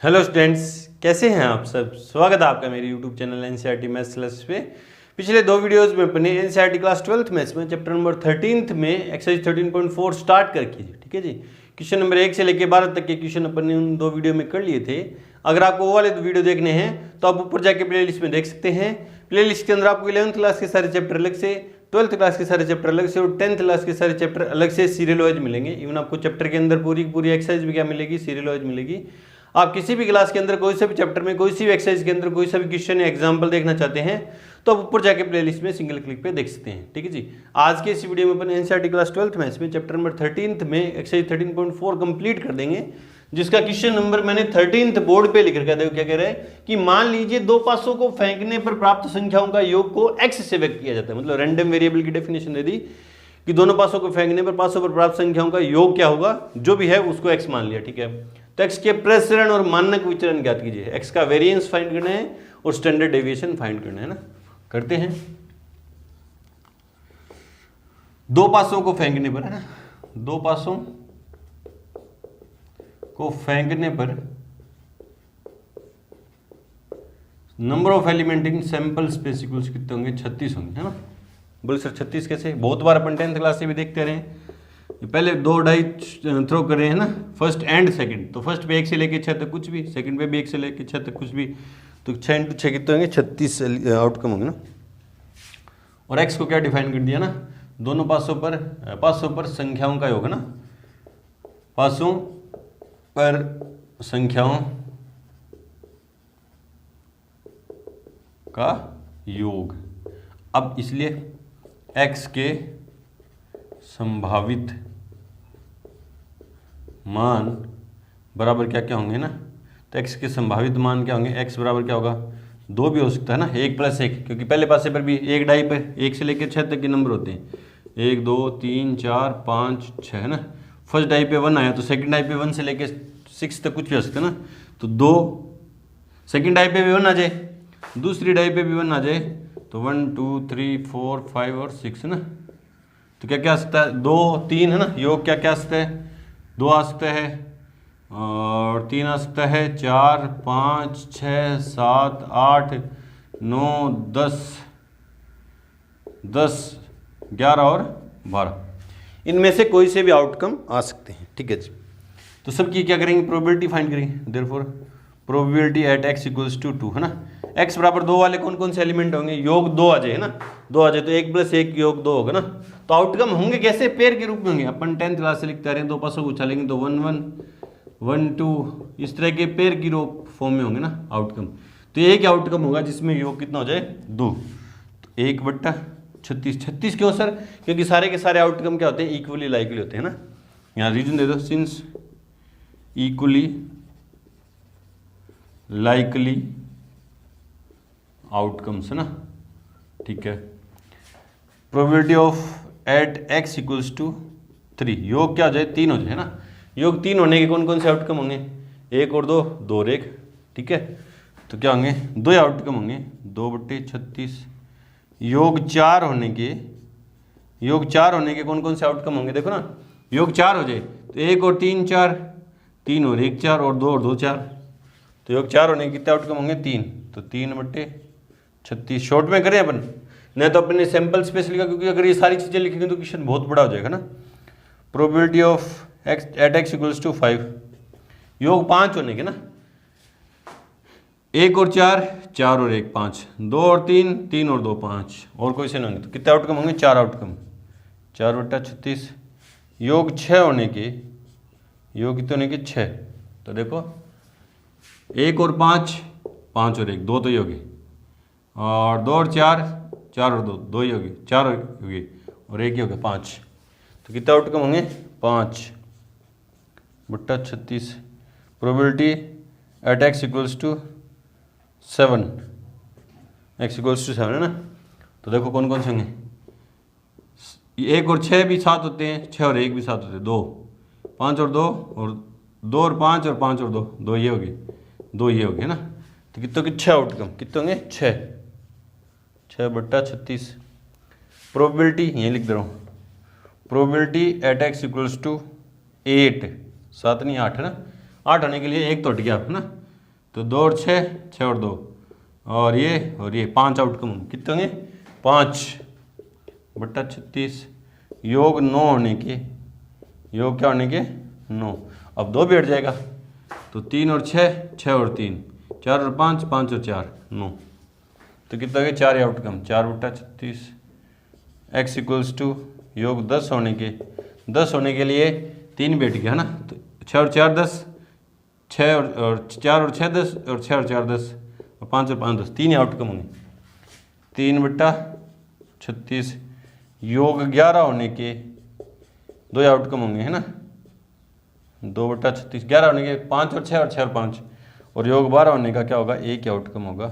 Hello students, कैसे हैं आप सब। स्वागत है आपका मेरे YouTube channel NCERT maths class पे। पिछले दो वीडियोस में अपने एनसीईआरटी क्लास 12th मैथ्स में चैप्टर नंबर 13th में एक्सरसाइज 13.4 स्टार्ट कर कीजिए। ठीक है जी। क्वेश्चन नंबर 1 से लेकर 12 तक के क्वेश्चन अपन ने उन दो वीडियो में कर लिए थे। अगर आपको वो वाले वीडियो देखने हैं तो आप ऊपर जाके प्ले लिस्ट में देख सकते हैं। प्ले लिस्ट के अंदर आपको 11th क्लास के सारे चैप्टर अलग से, 12th क्लास के सारे चैप्टर अलग से और 10th क्लास के सारे चैप्टर अलग से सीरियल वाइज मिलेंगे। इवन आपको चैप्टर के अंदर पूरी एक्सरसाइज भी क्या मिलेगी, सीरियल वाइज मिलेगी। आप किसी भी क्लास के अंदर कोई सा भी चैप्टर में कोई सी भी एक्सरसाइज के अंदर कोई सा भी क्वेश्चन या एग्जांपल देखना चाहते हैं तो आप ऊपर जाके प्लेलिस्ट में सिंगल क्लिक पे देख सकते हैं। ठीक है जी। आज के इस वीडियो में अपन एनसीईआरटी क्लास 12th मैथ्स में चैप्टर नंबर 13th में एक्सरसाइज 13.4 कंप्लीट कर देंगे, जिसका क्वेश्चन नंबर मैंने 13th बोर्ड पे लिख रखा है। देखो क्या कह रहा है कि मान लीजिए दो पासों को फेंकने पर प्राप्त संख्याओं का योग को x से व्यक्त किया जाता है। मतलब रैंडम वेरिएबल की डेफिनेशन दे दी कि दोनों पासों को फेंकने पर पासों पर प्राप्त संख्याओं का योग क्या होगा, जो भी है उसको x मान लिया। ठीक है। तो x के प्रसरण और मानक विचरण ज्ञात कीजिए। x का वेरिएंस फाइंड करना है और स्टैंडर्ड डेविएशन फाइंड करना है ना। करते हैं। दो पासों को फेंकने पर है ना, दो पासों को फेंकने पर number of element in sample space equals कितने होंगे, 36 होंगे है ना। बोले सर 36 कैसे, बहुत बार अपन 10th क्लास से भी देखते रहे। पहले दो डाई थ्रो कर रहे हैं ना, फर्स्ट एंड सेकंड। तो फर्स्ट पे 1 से लेके 6 तक कुछ भी, सेकंड पे भी 1 से लेके 6 तक कुछ भी, तो 6 × 6 कितने होंगे, 36 आउटकम होंगे ना। और x को क्या डिफाइन कर दिया ना, दोनों पासों पर संख्याओं का योग है ना, पासों पर संख्याओं का योग। अब इसलिए x के संभावित मान बराबर क्या क्या होंगे ना, तो x के संभावित मान क्या होंगे, x बराबर क्या होगा, 2 भी हो सकता है ना, 1 + 1, क्योंकि पहले पासे पर भी एक डाई पर 1 से लेकर 6 तक के नंबर होते हैं, 1 2 3 4 5 6 है ना। फर्स्ट डाई पे 1 आया तो सेकंड डाई पे 1 से लेकर 6 तक कुछ भी हो सकता है ना। तो 2 सेकंड डाई पे भी 1 आ जाए, दूसरी डाई पे भी 1 आ जाए, तो 1 2 3 4 5 और 6 है ना। तो क्या क्या आ सकता है, 2 3 है ना, योग क्या क्या आ सकता है, 2 आ सकता है और 3 आ सकता है, 4 5 6 7 8 9 10 10 11 और 12, इनमें से कोई से भी आउटकम आ सकते हैं। ठीक है जी। तो सबकी क्या करेंगे, प्रोबेबिलिटी फाइंड करेंगे। देयरफॉर प्रोबेबिलिटी एट x = 2 है ना। x बराबर 2 वाले कौन कौन से एलिमेंट होंगे, योग 2 आ जाए है ना, 2 आ जाए तो 1 + 1 योग 2 होगा ना। तो आउटकम होंगे कैसे, पेयर के रूप में होंगे। अपन 10th क्लास से लिखते आ रहे हैं, दो पासों को उछालेंगे तो 1 1 1 2 इस तरह के पेयर की फॉर्म में होंगे ना आउटकम। तो एक आउटकम होगा जिसमें योग कितना हो जाए, 2। तो 1/36। 36 क्यों सर, क्योंकि सारे के सारे आउटकम क्या होते हैं, इक्वली लाइकली होते हैं ना। यहाँ रीजन दे दो, सिंस इक्वली लाइकली आउटकम्स है ना। ठीक है। प्रोबेबिलिटी ऑफ एट x = 3, योग क्या हो जाए, 3 हो जाए है ना। योग 3 होने के कौन कौन से आउटकम होंगे, 1 और 2 2 और 1। ठीक है। तो क्या होंगे, 2 आउटकम होंगे, 2/36। योग 4 होने के कौन कौन से आउटकम होंगे, देखो ना, योग 4 हो जाए तो 1 और 3 4, 3 और 1 4 और 2 और 2 4। तो योग 4 होने के कितने आउटकम होंगे, 3। तो 3/36 शॉर्ट में करें अपन, नहीं तो अपने सैंपल स्पेस लिखा, क्योंकि अगर ये सारी चीज़ें लिखेंगे तो क्वेश्चन बहुत बड़ा हो जाएगा ना। प्रोबेबिलिटी ऑफ एट x = 5, योग 5 होने के ना, 1 और 4 4 और 1 5, 2 और 3 3 और 2 5 और कोई से नहीं होंगे। तो कितने आउटकम होंगे, 4 आउटकम, 4/36। योग 6 होने के, योग कितने होने के, 6। तो देखो 1 और 5 5 और 1 2 तो ही होगी, और 2 और 4 4 और 2 2 ही होगी, 4 होगी और 1 ही होगा, 5। तो कितने आउटकम होंगे, 5/36। प्रोबेबिलिटी एट x = 7, x = 7 है ना। तो देखो कौन कौन से होंगे, 1 और 6 भी साथ होते हैं, 6 और 1 भी साथ होते हैं, 2 5 और 2 और 2 और 5 और 5 और 2 2 ये होगी, 2 ये होगी है ना। तो कितने के 6 आउटकम, कितने होंगे, 6/36। प्रोबेबिलिटी यहीं लिख दे रहा हूँ, प्रोबेबिलिटी एट x = 8, 7 नहीं 8 है ना। 8 होने के लिए 1 तो हट गया है ना, तो 2 और 6, 6 और 2, और ये 5 आउटकम कितने होंगे? 5/36। योग 9 होने के, योग क्या होने के? 9। अब 2 भी हट जाएगा, तो 3 और 6, 6 और 3, 4 और 5, 5 और 4, 9। तो कितना हो गया? 4 आउटकम, 4/36। x इक्वल्स टू योग 10 होने के, 10 होने के लिए 3 बैठ गया है ना, तो 6 और 4 10, 6 और 4 और 6 10, और 6 और 4 10, और 5 और 5 10, 3 आउटकम होंगे। 3/36 योग 11 होने के 2 आउटकम होंगे, है ना। 2/36 11 होने के 5 और 6, और 6 और 5, और योग 12 होने का क्या होगा? 1 आउटकम होगा।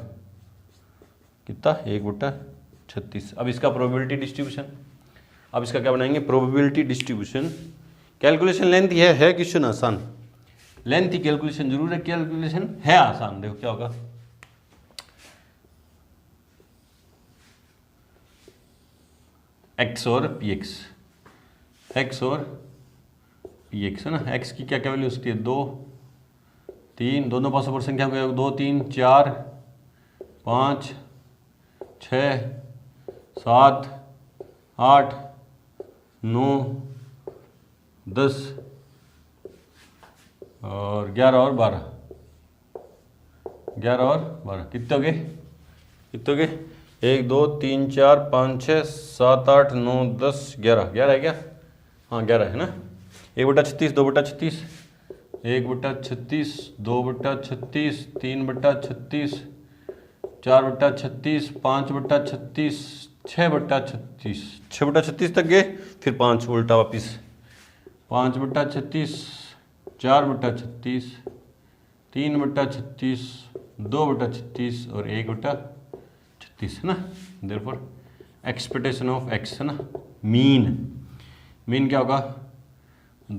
कितना? 1/36। अब इसका प्रोबेबिलिटी डिस्ट्रीब्यूशन, अब इसका क्या बनाएंगे? Probability distribution. कैलकुलेशन लेंथी है क्वेश्चन आसान, लेंथी कैलकुलेशन जरूर है, कैलकुलेशन है आसान। देखो क्या होगा, x और px, x और px है ना। x की क्या क्या वैल्यू उसकी है? 2 3, दोनों पासों पर संख्या को 2 3 4 5 6 7 8 9 10 और 11 और 12, 11 और 12 कितने हो गए? कितने हो गए? 1 2 3 4 5 6 7 8 9 10 11, 11 है क्या? हाँ 11 है ना। 1/36, 2/36, 1/36, 2/36, 3/36, 4/36, 5/36, 6/36, 6/36 तक गए, फिर 5 उल्टा वापिस, 5/36, 4/36, 3/36, 2/36 और 1/36 है ना। देयरफॉर एक्सपेक्टेशन ऑफ x है ना, मीन क्या होगा?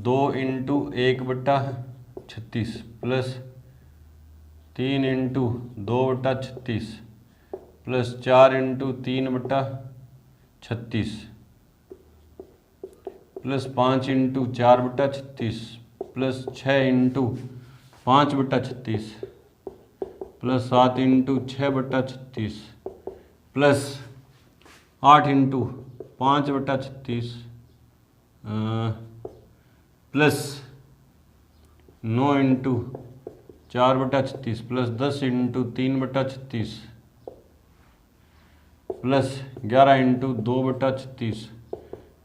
2 × 1/36 plus 3 × 2/36 plus 4 × 3/36 plus 5 × 4/36 plus 6 × 5/36 plus 7 × 6/36 plus 8 × 5/36 plus 9 × 4/36 plus 10 × 3/36 plus 11 × 2/36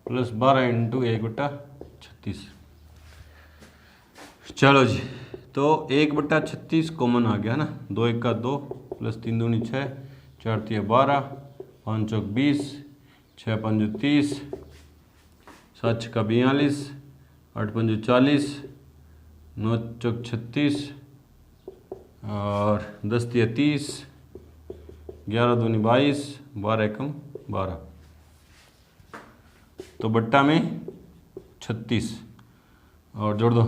plus 12 × 1/36। चलो जी, तो 1/36 कॉमन आ गया ना, 2 1 का 2 प्लस 3 दूनी 6, 4 3 12, 5 चौक 20, 6 5 30, 7 6 42, 8 5 40, 9 चौक 36 और 10 3 30, 11 दूनी 22, 12 एकम 12, तो बट्टा में 36 और जोड़ दो,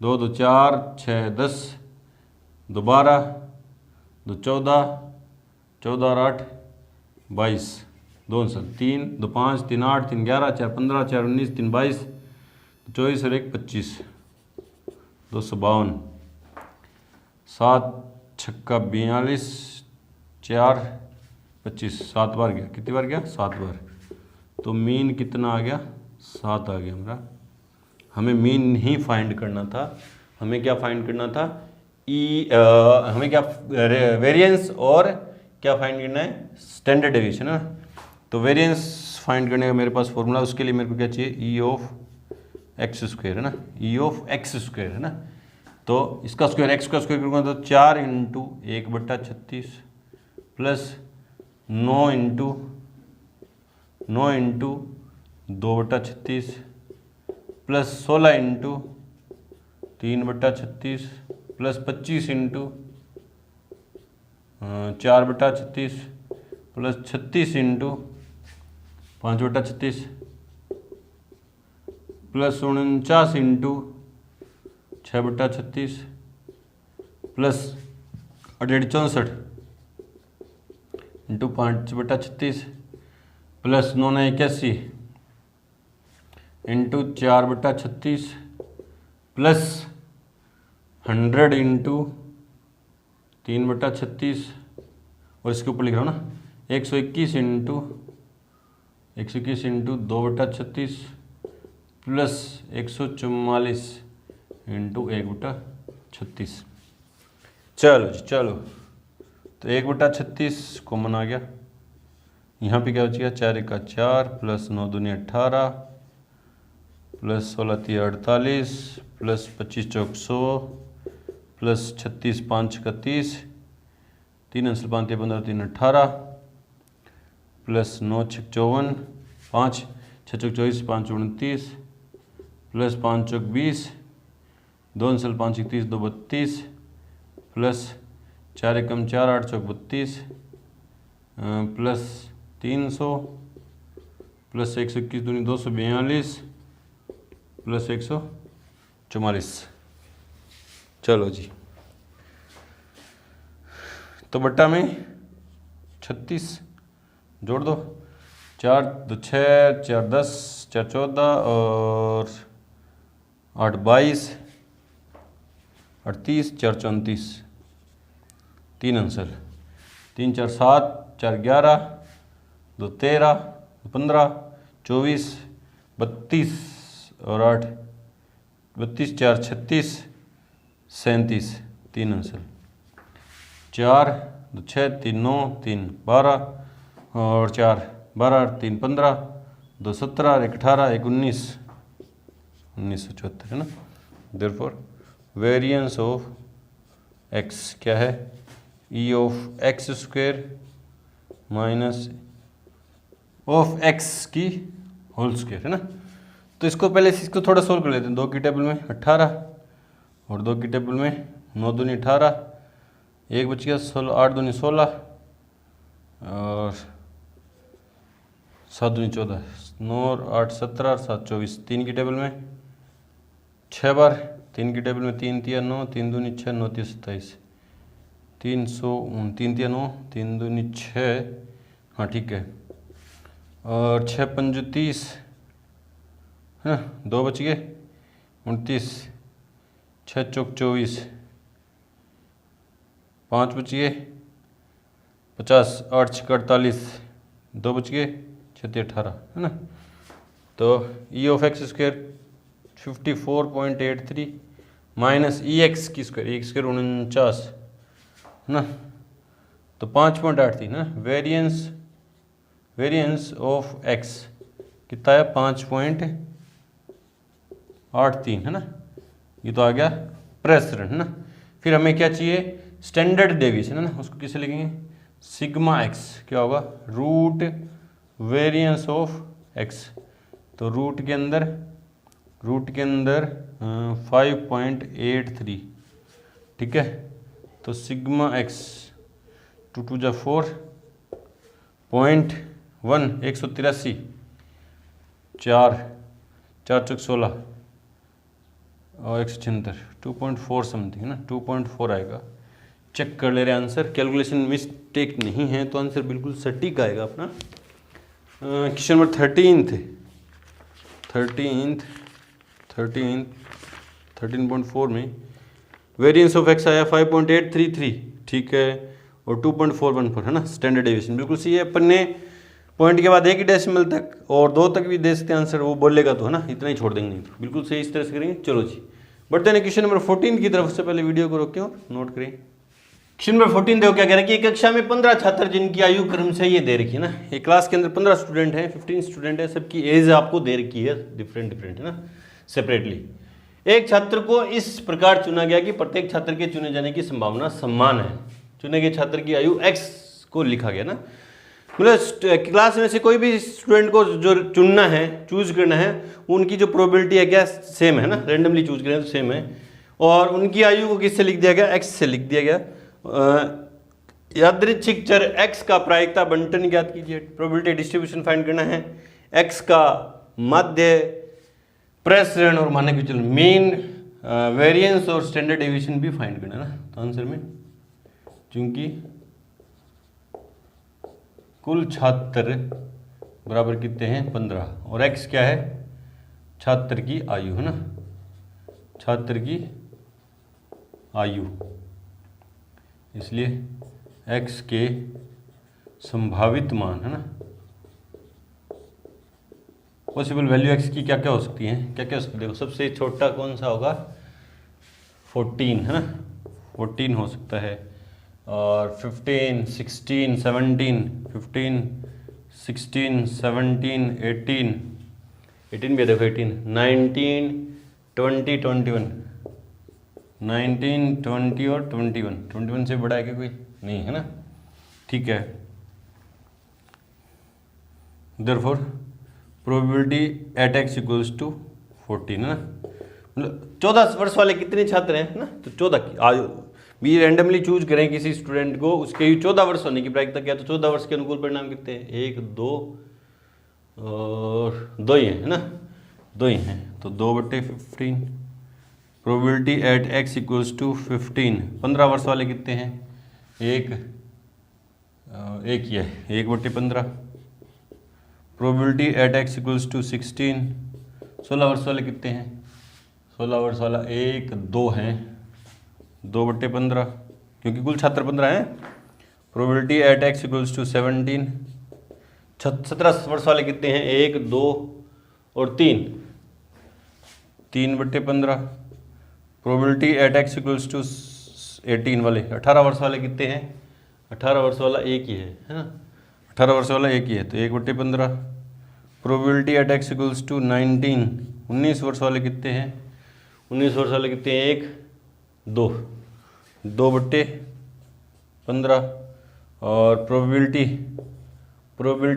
2 2 4 6 10, 2 12, 2 14, 14 और 8 22, 2 3 2 5 3 8 3 11 4 15 4 19 3 22, 24 और 1 25, 252, 7 6 42, 4 25, 7 बार गया, कितनी बार गया? 7 बार। तो मीन कितना आ गया? 7 आ गया हमारा। हमें मीन नहीं फाइंड करना था, हमें क्या फाइंड करना था? हमें क्या वेरिएंस और क्या फाइंड करना है? स्टैंडर्ड डेविएशन है ना। तो वेरिएंस फाइंड करने का मेरे पास फॉर्मूला, उसके लिए मेरे को क्या चाहिए? ई ऑफ एक्स स्क्वायर है ना, ई ऑफ एक्स स्क्वायर है ना। तो इसका स्क्वायर, एक्स का स्क्वायर करूँगा तो 4 × 1/36 plus 9 × 2/36 plus 16 × 3/36 plus 25 × 4/36 plus 36 × 5/36 plus 49 × 6/36 plus 64 × 5/36 plus 9 81 × 4/36 plus 100 × 3/36 और इसके ऊपर लिख रहा हूँ ना 121 इंटू 2/36 प्लस 144 इंटू 1/36। चलो जी चलो, तो 1/36 कॉमन आ गया, यहाँ पे क्या बचेगा 4 का 4 प्लस 9 दूनी 18 प्लस 16 3 48 प्लस 25 चौक 100 प्लस 36 5 31 3 अंश 5 15 3 18 प्लस 9 6 54 5 6 चौक 24 5 29 प्लस 5 चौक 20 2 अंश 5 31 2 32 प्लस 4 एकम 4 8 चौक 32 प्लस 300 प्लस 121 दूनी 242 प्लस 144। चलो जी, तो बट्टा में 36 जोड़ दो, 4 2 6 4 10 4 14 और 8 22 38 4 34 3 अंसल 3 4 7 4 11 2 13 15 24 32 और 8 32 4 36 37 3 अंसल 4 2 6 3 9 3 12 और 4 12 3 15 2 17 1 18 1 19 1974 है ना। देयरफॉर वेरिएंस ऑफ x क्या है, e of x square minus of x की होल स्क्वायर है ना। तो इसको पहले इसको थोड़ा सोल्व कर लेते हैं। 2 की टेबल में 18 और 2 की टेबल में 9 दूनी 18, एक बच गया 16 8 दूनी 16 और 7 दूनी 14 9 और 8 17 7 24 3 की टेबल में 6 बार, 3 की टेबल में 3 3 9 3 दूनी 6 9 3 27 300 3 3 9 3 दूनी 6, हाँ ठीक है, और 6 5 30 है ना, 2 बच गए 29 6 चौक 24 5 बच गए 50 8 6 48 2 बच गए 6 18 है ना। तो ई of x square 54.83 minus E x की स्क्वायर, एक स्क्वायर 49 है ना, तो 5.83 ना। वेरिएंस ऑफ एक्स कितना है 5.83 है ना, ये तो आ गया प्रेसिडेंट है ना। फिर हमें क्या चाहिए, स्टैंडर्ड डेविएशन है ना, उसको किसे लिखेंगे सिग्मा एक्स, क्या होगा रूट वेरिएंस ऑफ एक्स, तो रूट के अंदर 5.83 ठीक है। तो सिग्मा एक्स 2 2 जा 4 0.1 183 4 4 चौक 16 और 176 2.4 समथिंग है ना, 2.4 आएगा। चेक कर ले रहे आंसर, कैलकुलेशन मिस्टेक नहीं है तो आंसर बिल्कुल सटीक आएगा अपना। क्वेश्चन नंबर 13.4 में वेरिएंस ऑफ एक्स आया 5.833 ठीक है, और 2.414 है ना, स्टैंडर्ड डेविएशन बिल्कुल सही है। अपन ने पॉइंट के बाद एक ही डेसिमल तक और 2 तक भी दे सकते हैं आंसर, वो बोलेगा तो है ना, इतना ही छोड़ देंगे नहीं तो बिल्कुल सही इस तरह से करेंगे। चलो जी बढ़ते हैं क्वेश्चन नंबर 14 की तरफ। से पहले वीडियो को रोकें और नोट करें। क्वेश्चन नंबर 14 देखो क्या कह रहा है कि एक कक्षा में 15 छात्र जिनकी आयु क्रम से ये दे रखी है ना, एक क्लास के अंदर 15 स्टूडेंट हैं, 15 स्टूडेंट है, सबकी एज आपको दे रखी है डिफरेंट है ना सेपरेटली। एक छात्र को इस प्रकार चुना गया कि प्रत्येक छात्र के चुने जाने की संभावना समान है। चुने गए छात्र की आयु x को लिखा गया ना, मतलब क्लास में से कोई भी स्टूडेंट को जो चुनना है, चूज करना है, उनकी जो प्रोबेबिलिटी है क्या सेम है ना, रेंडमली चूज करें तो सेम है। और उनकी आयु को किससे लिख दिया गया, x से लिख दिया गया। यादृच्छिक चर x का प्रायिकता बंटन ज्ञात कीजिए, प्रोबेबिलिटी डिस्ट्रीब्यूशन फाइंड करना है, x का माध्य, प्रेसिडेंट और मानक विचलन, मीन, वेरिएंस और स्टैंडर्ड डेविएशन भी फाइंड करना है ना। तो आंसर में चूंकि कुल छात्र बराबर कितने हैं 15 और x क्या है छात्र की आयु है ना, छात्र की आयु इसलिए x के संभावित मान है ना, पॉसिबल वैल्यू x की क्या क्या हो सकती हैं, क्या क्या हो सकती है। देखो सबसे छोटा कौन सा होगा, 14 है ना, 14 हो सकता है, और 15, 16, 17, 15, 16, 17, 18 भी है देखो, 18, 19, 20, 21, 19, 20 और 21 से बड़ा है क्या कोई, नहीं है ना, ठीक है। Therefore probability at x equals to 14 है ना, मतलब 14 वर्ष वाले कितने छात्र हैं ना, तो 14 की आज भी रैंडमली चूज करें किसी स्टूडेंट को, उसके 14 वर्ष होने की प्रायिकता क्या, तो 14 वर्ष के अनुकूल परिणाम कितने हैं, 1, 2 और 2 ही है ना, 2 ही हैं, तो 2/15। Probability at x equals to 15, 15 वर्ष वाले कितने हैं, एक ही है, 1/15। Probability at x equals to 16, 16 वर्ष वाले कितने हैं, 16 वर्ष वाला 1, 2 हैं, 2/15, क्योंकि कुल छात्र 15 हैं। Probability at x equals to 17, 17 वर्ष वाले कितने हैं, 1, 2 और 3, 3/15। Probability at x equals to 18 वाले, 18 वर्ष वाले कितने हैं, 18 वर्ष वाला एक ही है ना, 18 वर्ष वाला एक ही है, तो 1/15। Probability at x equals to 19, 19 वर्ष वाले कितने हैं, 19 वर्ष वाले कितने हैं, 1, 2, 2/15। और probability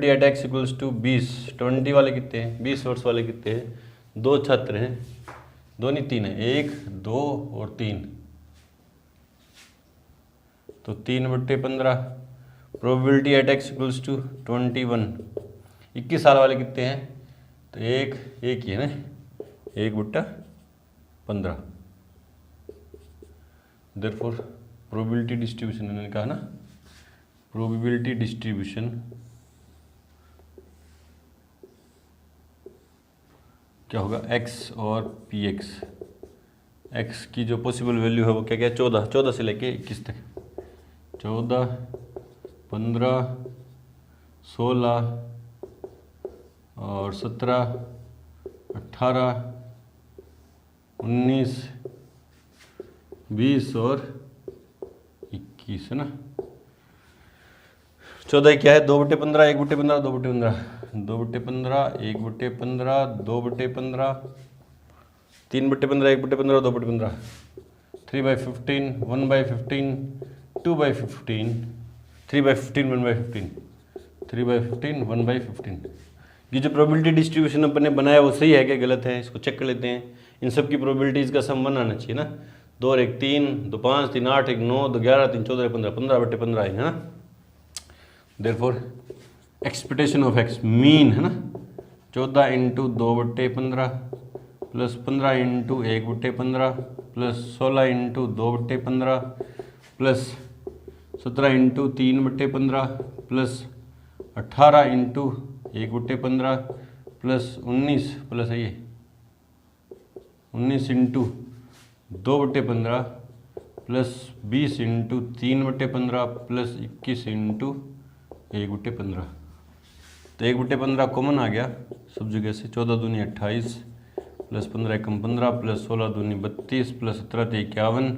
at x equals to 20, 20 वाले कितने हैं, 20 वर्ष वाले कितने हैं, 2 छात्र हैं, 2 नहीं 3 है, 1, 2 और 3, तो 3/15। Probability at x equals to 21, 21 साल वाले कितने हैं, तो एक ही है ना, 1/15। देयरफॉर प्रोबेबिलिटी डिस्ट्रीब्यूशन, मैंने कहा ना, प्रोबेबिलिटी डिस्ट्रीब्यूशन क्या होगा, x और px, x की जो पॉसिबल वैल्यू है वो क्या क्या, 14 से लेके 21 तक, 14, 15, 16 और 17, 18, 19, 20 और 21 है ना। 14 क्या है, 2/15, 1/15, 2/15, 2/15, 1/15, 2/15, 3/15, 1/15, 2/15, 3/15, 1/15, 2/15, 3/15, 1/15, 3/15, 1/15। ये जो प्रोबेबिलिटी डिस्ट्रीब्यूशन अपन ने बनाया वो सही है क्या गलत है, इसको चेक कर लेते हैं। इन सब की प्रोबेबिलिटीज़ का सम 1 आना चाहिए ना, 2 और 1 3, 2 5, 3 8, 1 9, 2 11, 3 14, 15, 15/15 है ना। Therefore expectation of x mean है ना, 14 × 2/15 plus 15 × 1/15 plus 16 × 2/15 plus 17 × 3/15 plus 18 × 1/15 plus 19 plus ये 19 × 2/15 प्लस 20 × 3/15 प्लस 21 × 1/15। तो 1/15 कॉमन आ गया सब जगह से, 14 दूनी 28 प्लस 15 एकम 15 प्लस 16 दूनी 32 प्लस 17 × 51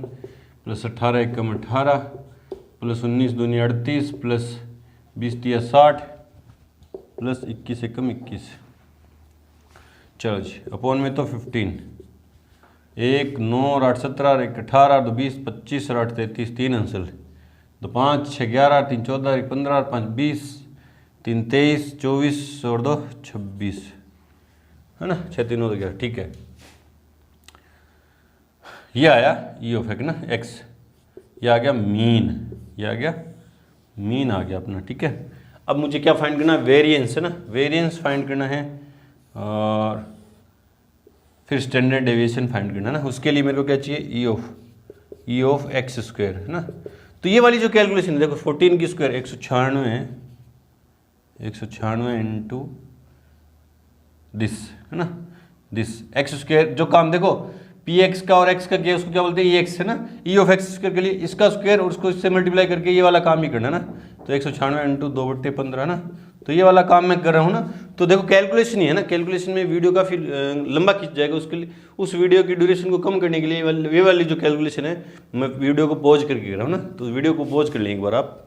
प्लस 18 एकम 18 प्लस 19 दूनी 38 प्लस 20 × 60 प्लस 21 एकम 21। चलो जी, अपॉन में तो 15, 1 9 और 8 17 और 1 18 2 20 25 और 8 33, 3 आंसर, 2 5 6 11 3 14 1 15 और 5 20 3 23 24 और 2 26 है ना, 6 3 9 11, ठीक है। ये आया ई ऑफ एक्स ना, एक्स, ये आ गया मीन, ये आ गया मीन आ गया अपना, ठीक है। अब मुझे क्या फाइंड करना है, वेरिएंस है ना, वेरिएंस फाइंड करना है और फिर स्टैंडर्ड डेविएशन फाइंड करना है ना। उसके लिए मेरे को क्या चाहिए, ई ऑफ एक्स स्क्वायर है ना। तो ये वाली जो कैलकुलेशन है देखो, 14 की स्क्वायर 196 है, 196 इंटू दिस है ना, दिस एक्स स्क्वायर। जो काम देखो पी एक्स का और एक्स का क्या, उसको क्या बोलते हैं, ई एक्स है ना, ई ऑफ एक्स स्क्वायर के लिए इसका स्क्वायर और उसको इससे मल्टीप्लाई करके ये वाला काम ही करना है ना। तो 196 इंटू 2/15 ना, तो ये वाला काम मैं कर रहा हूँ ना। तो देखो कैलकुलेशन ही है ना, कैलकुलेशन में वीडियो काफ़ी लंबा खींच जाएगा, उसके लिए उस वीडियो की ड्यूरेशन को कम करने के लिए ये वाली जो कैलकुलेशन है मैं वीडियो को पॉज करके कर रहा हूँ ना। तो वीडियो को पॉज कर लें एक बार आप।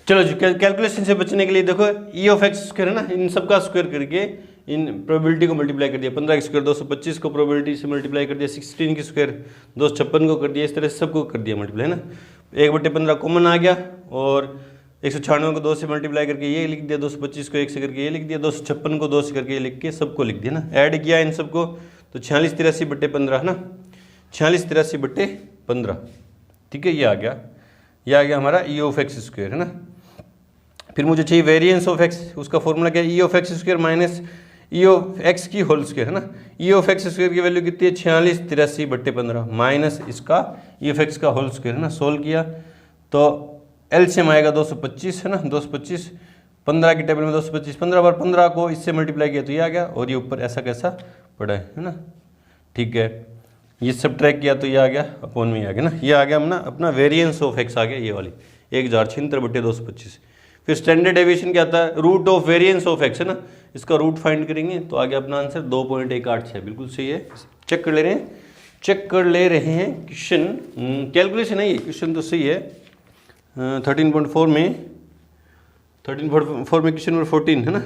चलो जी, कैलकुलेशन से बचने के लिए देखो ई ऑफ एक्स स्क्वायर है ना, इन सब का स्क्वायर करके इन प्रोबेबिलिटी को मल्टीप्लाई कर दिया। 15 का स्क्वायर 225 को प्रोबेबिलिटी से मल्टीप्लाई कर दिया, 16 की स्क्वायर 256 को कर दिया, इस तरह से सबको कर दिया मल्टीप्लाई है ना। 1/15 कॉमन आ गया और 196 को 2 से मल्टीप्लाई करके ये लिख दिया, 225 को 1 से करके ये लिख दिया, 256 को 2 से करके ये लिख के सबको लिख दिया ना। ऐड किया इन सबको तो 4683/15 है ना, 4683/15। ठीक है, ये आ गया हमारा ई ऑफ एक्स स्क्वायर है ना। फिर मुझे चाहिए वेरिएंस ऑफ एक्स, उसका फॉर्मूला क्या है, ई of x square minus E of x की होल स्क्वायर है ना। ई ऑफ एक्स स्क्वायर की वैल्यू कितनी है, 4683/15 माइनस इसका ई ऑफ एक्स का होल स्क्वायर है ना। सोल्व किया तो एलसीएम आएगा 225 है ना, 225 15 की टेबल में 225, 15 बार 15 को इससे मल्टीप्लाई किया तो ये आ गया, और ये ऊपर ऐसा कैसा पड़ा है ना। ठीक है, ये सब ट्रैक किया तो ये आ गया, अपॉन में आ गया ना, ये आ गया अपना अपना वेरिएंस ऑफ एक्स आ गया, ये वाली 1076/225। फिर स्टैंडर्ड डेविएशन क्या आता है, root of variance of X है ना, इसका रूट फाइंड करेंगे तो आ गया अपना आंसर 2.186, बिल्कुल सही है। चेक कर ले रहे हैं क्वेश्चन, कैलकुलेशन है ये, क्वेश्चन तो सही है। 13.4 में क्वेश्चन नंबर 14 है ना,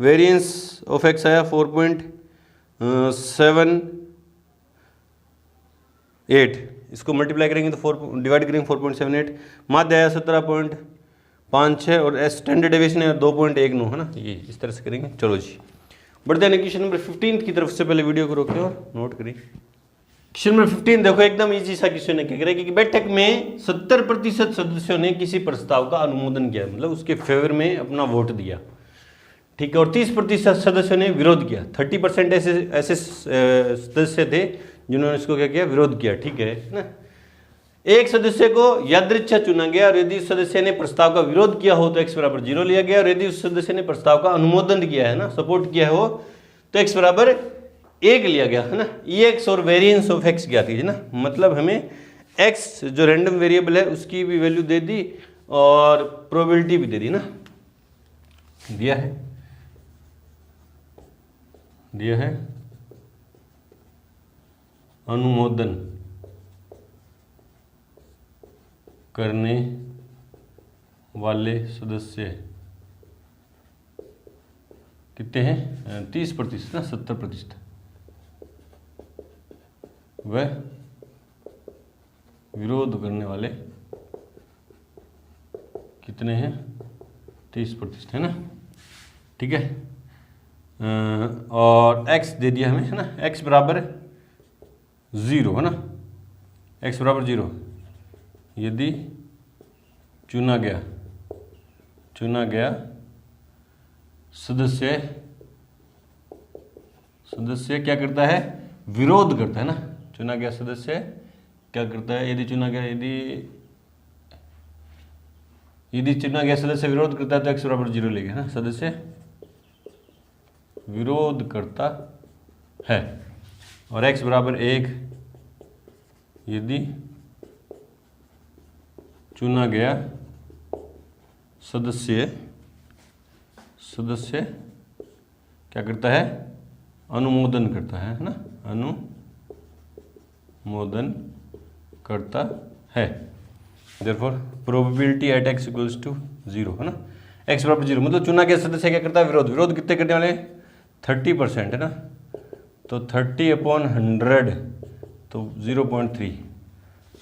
वेरिएंस ऑफ एक्स आया 4.78, इसको मल्टीप्लाई करेंगे तो 4 डिवाइड करेंगे 4.78, माध्य आया 17.56 और स्टैंडर्ड डेविएशन है 2.19 है ना, ये इस तरह से करेंगे। चलो जी, बढ़ते हैं क्वेश्चन नंबर 15 की तरफ। से पहले वीडियो को रोकें और नोट करें। क्वेश्चन नंबर 15 देखो, एकदम इजी सा क्वेश्चन है। क्या करें कि बैठक में 70% सदस्यों ने किसी प्रस्ताव का अनुमोदन किया, मतलब उसके फेवर में अपना वोट दिया। ठीक है, और 30% सदस्यों ने विरोध किया। 30% ऐसे सदस्य थे जिन्होंने इसको क्या किया, विरोध किया। ठीक है ना, एक सदस्य को यादृच्छा चुना गया और यदि उस सदस्य ने प्रस्ताव का विरोध किया हो तो x बराबर 0 लिया गया, और यदि उस सदस्य ने प्रस्ताव का अनुमोदन किया है ना, सपोर्ट किया हो तो x बराबर 1 लिया गया है ना। ई एक्स और वेरिएंस ऑफ एक्स ज्ञात कीजिए ना, मतलब हमें x जो रैंडम वेरिएबल है उसकी भी वैल्यू दे दी और प्रोबेबिलिटी भी दे दी ना, दिया है अनुमोदन करने वाले सदस्य कितने हैं, 30% ना, 70%। वह विरोध करने वाले कितने हैं, 30% है ना। ठीक है, और x दे दिया हमें है ना, x बराबर 0 है ना, x बराबर 0 यदि चुना गया सदस्य क्या करता है, विरोध करता है ना। चुना गया सदस्य क्या करता है, यदि चुना गया सदस्य विरोध करता है तो x बराबर 0 लेगा ना। सदस्य विरोध करता है और x बराबर 1 यदि चुना गया सदस्य क्या करता है, अनुमोदन करता है ना, अनुमोदन करता है। Therefore probability at x equals to 0 है ना, x बराबर 0 मतलब चुना गया सदस्य क्या करता है, विरोध कितने करने वाले, 30% है ना, तो 30/100 तो 0.3।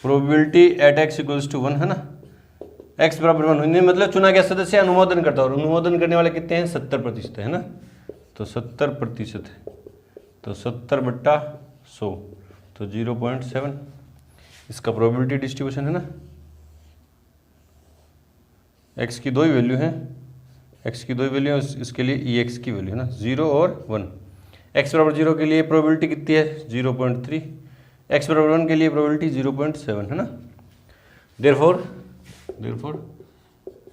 Probability at x equals to 1 है ना, x बराबर 1 मतलब चुना गया सदस्य अनुमोदन करता है, और अनुमोदन करने वाले कितने हैं, 70% है ना, तो 70% है, तो 70/100 तो 0.7 इसका प्रोबेबिलिटी डिस्ट्रीब्यूशन है ना। x की दो ही वैल्यू है, इसके लिए ई एक्स की वैल्यू है ना, 0 और 1। x बराबर 0 के लिए प्रोबेबिलिटी कितनी है, 0.3, x बराबर 1 के लिए प्रोबेबिलिटी 0.7 है ना। देयरफॉर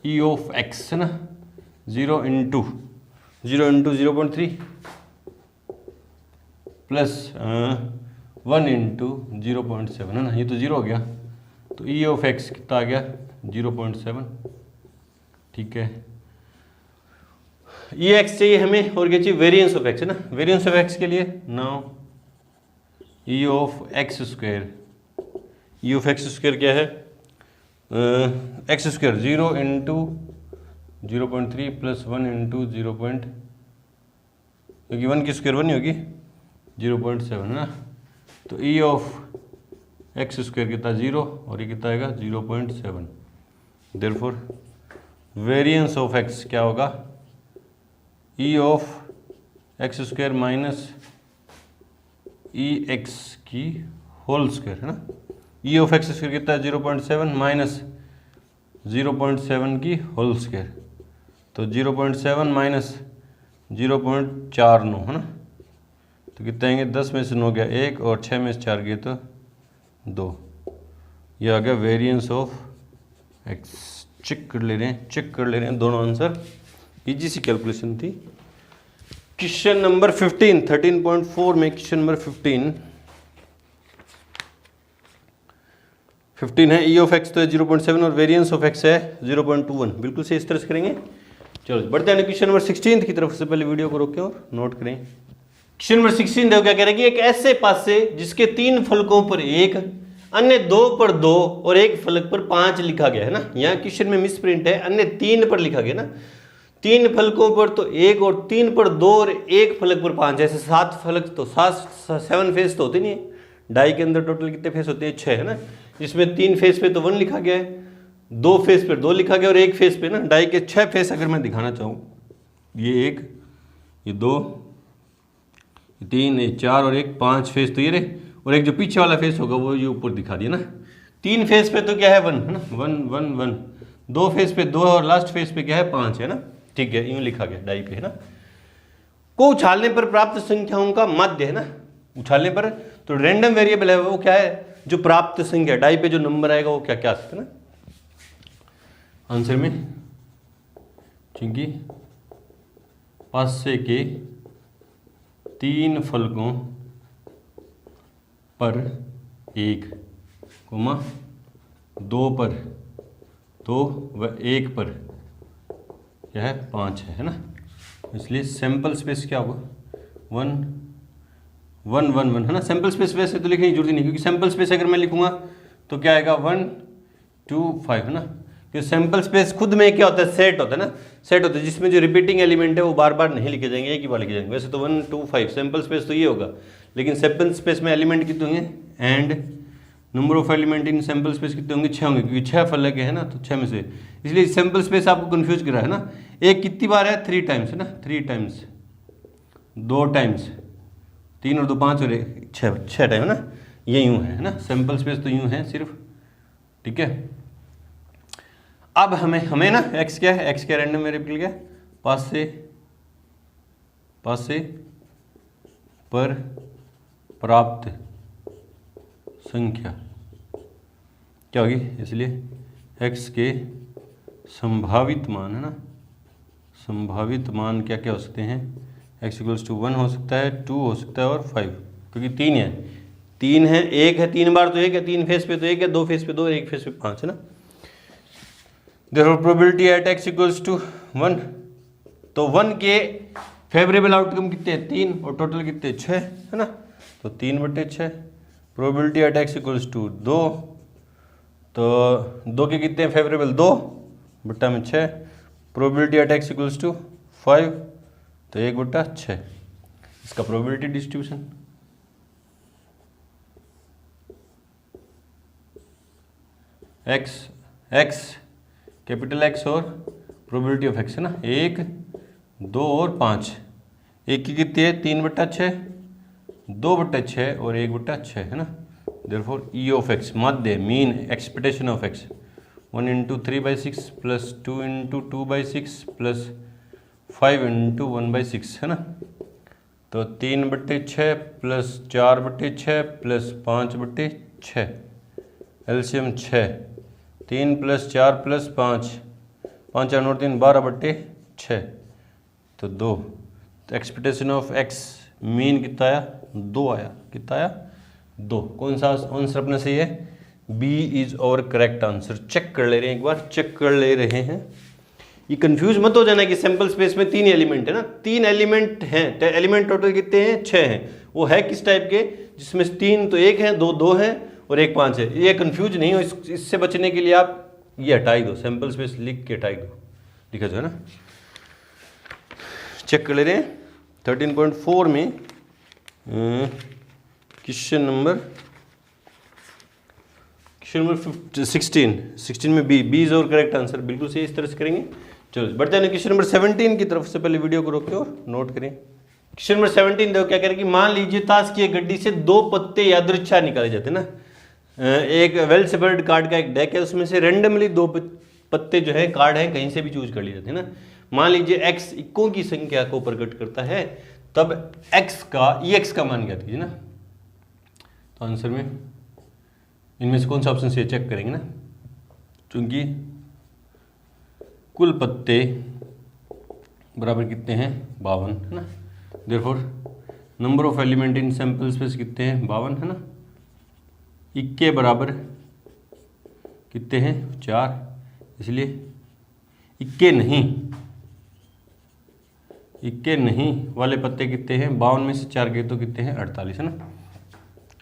ई ऑफ x है ना, 0 इंटू 0.3 प्लस 1 इंटू 0.7 है ना, ये तो 0 हो गया, तो ई ऑफ एक्स कितना आ गया 0.7। ठीक है, ई एक्स चाहिए हमें और क्या चाहिए वेरिएंस ऑफ एक्स है ना। वेरिएंस ऑफ एक्स के लिए now E of x square, E of x square क्या है x square 0 into 0.3 plus 1 into 0. क्योंकि 1 की स्क्वायर 1 ही होगी 0.7 है ना, तो ई ऑफ एक्स स्क्वायर कितना 0 और ये कितना आएगा 0.7। देयरफॉर वेरिएंस ऑफ एक्स क्या होगा ई of x square minus E x की होल स्क्वायर है ना। ई ऑफ एक्स स्क्वायर कितना है 0.7 माइनस 0.7 की होल स्क्वायर, तो 0.7 माइनस 0.49 है ना, तो कितने आएंगे 10 में से 9 गया 1 और 6 में से 4 गए तो 2। ये आ गया वेरिएंस ऑफ एक्स। चेक कर ले रहे हैं दोनों आंसर, इजी सी कैलकुलेशन थी। क्वेश्चन नंबर 15 13.4 में क्वेश्चन नंबर 15 है, ई ऑफ एक्स तो है 0.7 और वेरिएंस ऑफ एक्स है 0.21। बिल्कुल से इस तरह से करेंगे। चलो बढ़ते हैं क्वेश्चन नंबर 16 की तरफ। से पहले वीडियो को रोकें और नोट करें। क्वेश्चन नंबर 16 देखो क्या कह रहा है कि एक ऐसे पासे जिसके 3 फलकों पर 1, अन्य 2 पर 2 और एक फलक पर 5 लिखा गया है ना। यहाँ क्वेश्चन में मिस प्रिंट है, अन्य 3 पर लिखा गया ना। 3 फलकों पर तो 1 और 3 पर 2 और एक फलक पर 5, ऐसे 7 फलक तो 7 फेस तो होते नहीं है। डाई के अंदर टोटल कितने फेस होते हैं 6 है ना, जिसमें 3 फेस पे तो 1 लिखा गया है, 2 फेस पे 2 लिखा गया और एक फेस पे ना डाई के 6 फेस अगर मैं दिखाना चाहूँ, ये 1, ये 2, ये 3, ये 4 और एक 5 फेस तो ये रहे, और एक जो पीछे वाला फेस होगा वो ये ऊपर दिखा दिया ना। 3 फेस पे तो क्या है 1 है ना, 1 1 1, 2 फेस पे 2 और लास्ट फेस पे क्या है 5 है ना। ठीक है, यूँ लिखा गया डाई पे है ना। को उछालने पर प्राप्त संख्याओं का माध्य है ना, उछालने पर तो रैंडम वेरिएबल है वो क्या है जो प्राप्त संख्या, डाई पे जो नंबर आएगा वो क्या क्या आ सकता है ना आंसर में। क्योंकि पासे के 3 फलकों पर 1, 2 पर 2 व 1 पर क्या है 5 है ना। इसलिए सैंपल स्पेस क्या होगा 1 1 1 1 है ना। सैंपल स्पेस वैसे तो लिखने की जरूरत नहीं, क्योंकि सैंपल स्पेस अगर मैं लिखूंगा तो क्या आएगा 1 2 5 है ना। क्योंकि सैंपल स्पेस खुद में क्या होता है सेट होता है ना, सेट होता है जिसमें जो रिपीटिंग एलिमेंट है वो बार बार नहीं लिखे जाएंगे, एक ही बार लिखे जाएंगे। वैसे तो 1 2 5 सैंपल स्पेस तो ये होगा, लेकिन सैंपल स्पेस में एलिमेंट कितने होंगे and number of element in sample space कितने होंगे 6 होंगे, क्योंकि 6 फलक है ना, तो 6 में से इसलिए सैंपल स्पेस आपको कंफ्यूज करा है ना। एक कितनी बार है 3 टाइम्स है ना, 3 टाइम्स 2 टाइम्स 3 और 2 5 और 6 टाइम है ना, ये यूँ है ना। सैंपल स्पेस तो यूँ है सिर्फ। ठीक है, अब हमें ना एक्स क्या है, एक्स क्या रैंडम वेरिएबल क्या पासे पर प्राप्त संख्या क्या होगी, इसलिए एक्स के संभावित मान है ना, संभावित मान क्या क्या हो सकते हैं, एक्स इक्वल्स टू 1 हो सकता है, 2 हो सकता है और 5, क्योंकि 3 है, 3 है, 1 है, 3 बार तो 1 है, 3 फेस पे तो 1 है, 2 फेस पे 2 और 1 फेस पे 5 है ना। Therefore probability at x equals to 1, तो 1 के फेवरेबल आउटकम कितने हैं 3 और टोटल कितने 6 है ना, तो 3/6। Probability at x equals to 2, तो 2 के कितने favourable 2/6। Probability at x equals to 5, तो 1/6 इसका probability distribution. x capital X और प्रोबेबिलिटी ऑफ x है ना, 1 2 और 5, एक की कितनी है 3/6, 2/6 और 1/6 है ना। देयरफॉर ई ऑफ x माध्य mean expectation of x 1 × 3/6 plus 2 × 2/6 plus 5 × 1/6 है ना, तो 3/6 प्लस 4/6 प्लस 5/6, एलसीएम 6, 3 + 4 + 5, 5 4 9 3 12/6, तो 2। तो एक्सपेक्टेशन ऑफ x मीन कितना आया 2 आया, कितना आया 2। कौन सा आंसर अपना सही है? बी इज और करेक्ट आंसर। चेक कर ले रहे हैं, एक बार चेक कर ले रहे हैं। ये कंफ्यूज मत हो जाना कि सैंपल स्पेस में 3 एलिमेंट है ना, 3 एलिमेंट हैं। एलिमेंट टोटल कितने हैं? 6 हैं। वो है किस टाइप के? जिसमें 3 तो 1 है, 2 2 है और 1 5 है। ये कंफ्यूज नहीं हो, इससे बचने के लिए आप ये हटा ही दो, सैंपल स्पेस लिख के हटा ही दो, लिखा जो है ना। चेक कर ले रहे हैं 13.4 में क्वेश्चन नंबर 16 में बी इज और करेक्ट आंसर। बिल्कुल सही, इस तरह से करेंगे। चलो बढ़ते हैं क्वेश्चन नंबर 17 की तरफ। से पहले वीडियो को रोके और नोट करें। क्वेश्चन नंबर 17 देखो क्या कह रहे हैं कि मान लीजिए ताश की एक गड्डी से 2 पत्ते यादृच्छा निकाले जाते हैं ना। एक वेल सेपरेटेड कार्ड का एक डेक है, उसमें से रेंडमली 2 पत्ते जो है कार्ड है कहीं से भी चूज कर लिए जाते हैं ना। मान लीजिए x इक्कों की संख्या को प्रकट करता है, तब x का मान ज्ञात कीजिए ना। तो आंसर में इनमें से कौन सा ऑप्शन से चेक करेंगे ना, क्योंकि कुल पत्ते बराबर कितने हैं? 52 है ना। Therefore number of element in sample space कितने हैं? 52 है ना। इक्के बराबर कितने हैं? 4। इसलिए इक्के नहीं वाले पत्ते कितने हैं? 52 में से 4 गए तो कितने हैं? 48 है ना।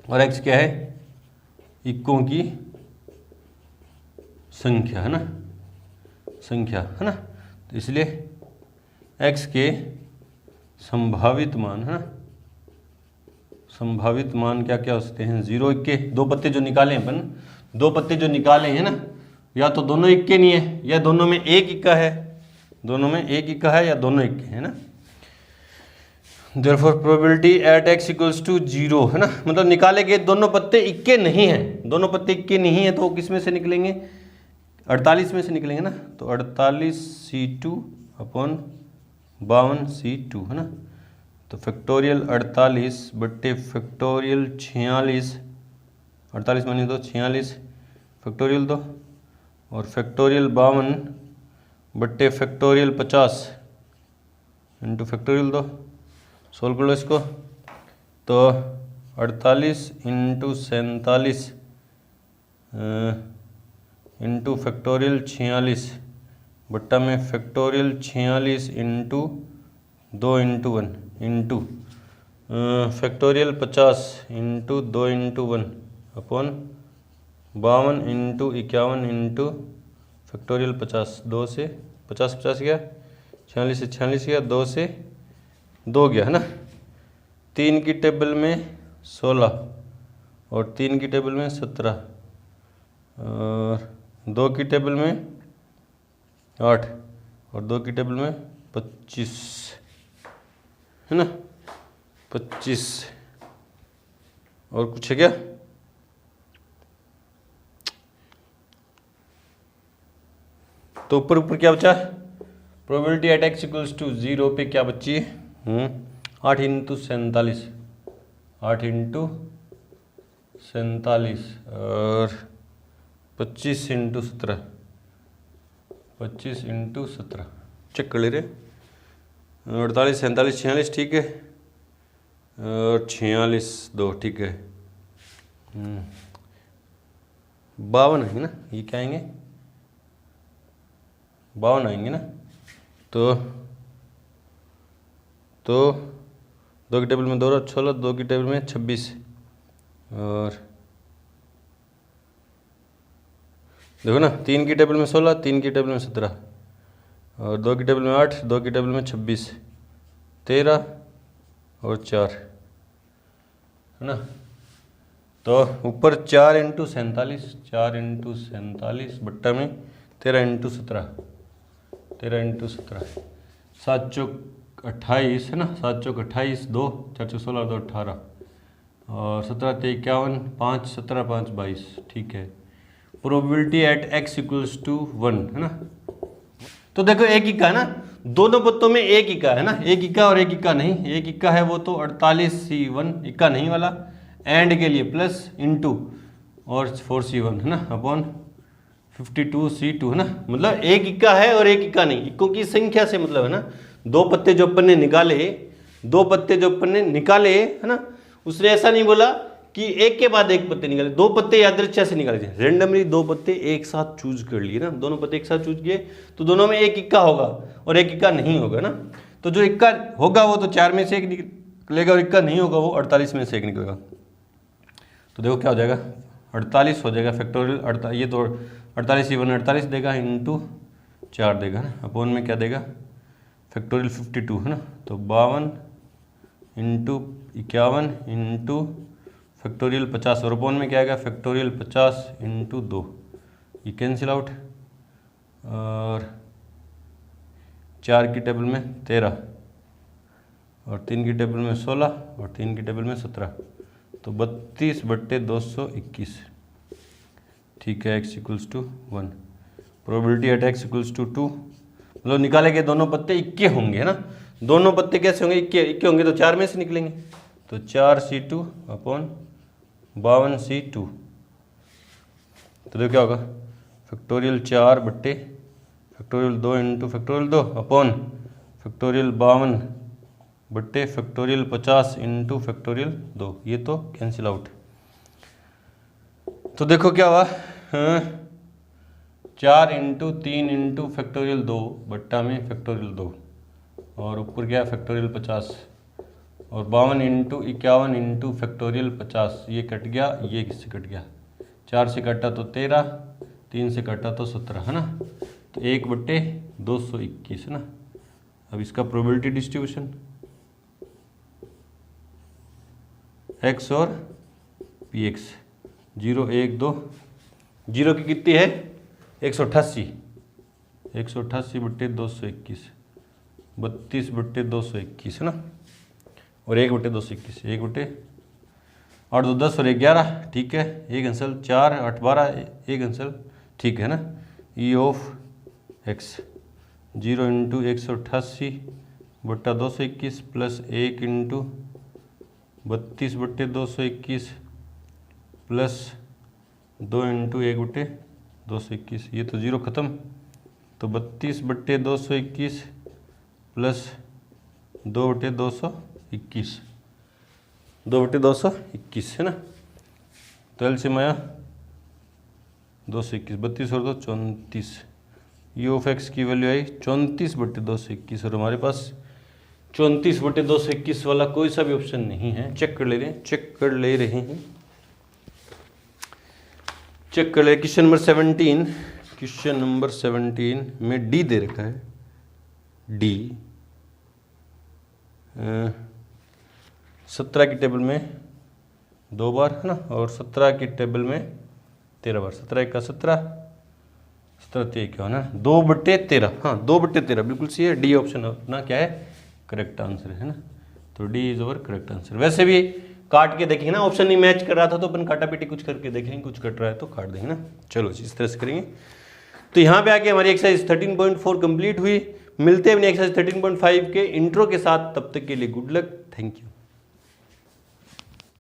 और x क्या है? इक्कों की संख्या है ना, संख्या है ना। तो इसलिए x के संभावित मान है ना, संभावित मान क्या क्या हो सकते हैं? 0 इक्के। 2 पत्ते जो निकाले अपन, 2 पत्ते जो निकाले हैं ना, या तो दोनों इक्के नहीं है या दोनों में एक इक्का है, दोनों में एक इक्का है या दोनों इक्के है ना। Therefore probability at x equals to 0 है ना, मतलब निकाले गए दोनों पत्ते इक्के नहीं हैं। दोनों पत्ते इक्के नहीं है तो किस में से निकलेंगे? 48 में से निकलेंगे ना। तो 48c2 अपॉन 52c2 है ना। तो फैक्टोरियल 48 बट्टे फैक्टोरियल 46, 48 मानिए तो 46 फैक्टोरियल 2 और फैक्टोरियल 52 बट्टे फैक्टोरियल 50 इंटू फैक्टोरियल 2। सोल्व कर लो इसको। तो 48 इंटू 47 इंटू फैक्टोरियल 46 बट्टा में factorial 46 into 2 into 1 into factorial 50 into 2 into 1 upon 52 into 51 into factorial 50। 2 से 50 गया, 46 से 46 गया, 2 से 2 गया है ना। 3 की टेबल में 16 और 3 की टेबल में 17 और 2 की टेबल में 8 और 2 की टेबल में 25 है ना। 25 और कुछ है क्या? तो ऊपर क्या बचा? Probability at x equals to 0 पे क्या बची है? 8 इंटू 47, 8 इंटू 47 और 25 इंटू 17, 25 इंटू 17। चेक कर ले रहे। 48 47 46 ठीक है और 46 2 ठीक है। 52 आएंगे ना, ये क्या आएंगे? 52 आएंगे ना। तो 2 की टेबल में 2 16, 2 की टेबल में 26 और देखो ना 3 की टेबल में 16, 3 की टेबल में 17 और 2 की टेबल में 8, 2 की टेबल में 26, 13 और 4 है ना। तो ऊपर 4 इंटू 47, 4 इंटू 47 बट्टा में 13 इंटू 17, 13 इंटू 17, 7 चौक 28 है ना। 7 चौक 28, 2 4 चौक 16, 2 18 और 17 ते 51, 5 17 5 22 ठीक है। Probability at x equals to 1 है ना। तो देखो एक इक्का है ना, दोनों पत्तों में एक इक्का है ना, एक इक्का और एक इक्का नहीं। एक इक्का है वो तो 48c1 इक्का नहीं वाला, एंड के लिए प्लस इंटू और 4c1 है ना अपॉन 52c2 है ना। मतलब एक इक्का है और एक इक्का नहीं, इक्कों की संख्या से मतलब है ना। 2 पत्ते जो अपन ने निकाले दो पत्ते जो अपन ने निकाले है ना, उसने ऐसा नहीं बोला कि एक के बाद एक पत्ते निकाले, दो पत्ते यादृच्छा से निकाले, रेंडमली दो पत्ते एक साथ चूज कर लिए ना, दोनों पत्ते एक साथ चूज किए तो दोनों में एक इक्का होगा और एक इक्का नहीं होगा ना। तो जो इक्का होगा वो तो 4 में से एक निकलेगा और इक्का नहीं होगा वो 48 में से एक निकलेगा। तो देखो क्या हो जाएगा, 48 हो जाएगा फैक्टोरियल, ये तो 48 ही 48 देगा इंटू 4 देगा ना, अपोन में क्या देगा फैक्टोरियल 52 है ना। तो 52 इंटू 51 इंटू फैक्टोरियल 50 और अपोन में क्या आएगा फैक्टोरियल 50 इंटू 2, ये कैंसिल आउट और 4 की टेबल में 13 और 3 की टेबल में 16 और 3 की टेबल में 17, तो 32/221। ठीक है, x equals to 1, probability at x equals to 2, मतलब निकाले गए दोनों पत्ते इक्के होंगे है ना। दोनों पत्ते कैसे होंगे, इक्के होंगे तो 4 में से निकलेंगे, तो 4c2 अपॉन 52c2। तो देखो क्या होगा फैक्टोरियल 4 बट्टे factorial 2 into factorial 2 upon factorial 52 बट्टे फैक्टोरियल 50 इंटू फैक्टोरियल 2, ये तो कैंसिल आउट। तो देखो क्या हुआ 4 इंटू 3 इंटू फैक्टोरियल 2 बट्टा में फैक्टोरियल 2 और ऊपर गया फैक्टोरियल 50 और 52 इंटू 51 इंटू फैक्टोरियल 50, ये कट गया, ये किससे कट गया, 4 से कटा तो 13, 3 से कटा तो 17 है ना। तो 1/221 है ना। अब इसका प्रोबेबिलिटी डिस्ट्रीब्यूशन x और px 0 1 2, 0 की कितनी है 188, 188/221, 32/221 है ना, और 1/221, 1/8 2 10 और 11, ठीक है, एक आंसर 4 8 12, एक आंसर ठीक है ना। ई of x 0 into 188/221 plus 1 into 32/221 plus 2 into 1/221, ये तो 0 ख़त्म, तो 32/221 प्लस 2/221, 2/221 है ना। तो एलसीएम आया 221, 32 और 2 34, ई ऑफ एक्स की वैल्यू आई 34/221 और हमारे पास 34/221 वाला कोई सा भी ऑप्शन नहीं है। चेक कर ले रहे हैं, चेक कर ले क्वेश्चन नंबर 17, क्वेश्चन नंबर 17 में डी दे रखा है, डी 17 की टेबल में 2 बार है ना, और 17 की टेबल में 13 बार, 17 का 17, 17 क्या है ना 2/13, हाँ 2/13 बिल्कुल सही है। डी ऑप्शन अपना क्या है, करेक्ट आंसर है ना। तो D is over correct answer. वैसे भी काट के देखेंगे ना, ऑप्शन नहीं मैच कर रहा था तो अपन काटा पीटी कुछ करके देखेंगे, कुछ कट रहा है तो काट देंगे ना। चलो इस तरह से करेंगे। तो यहाँ पे आके हमारी एक्सरसाइज 13.4 कंप्लीट हुई। मिलते हैं अपनी एक्सरसाइज 13.5 के इंट्रो के साथ, तब तक के लिए गुड लक, थैंक यू।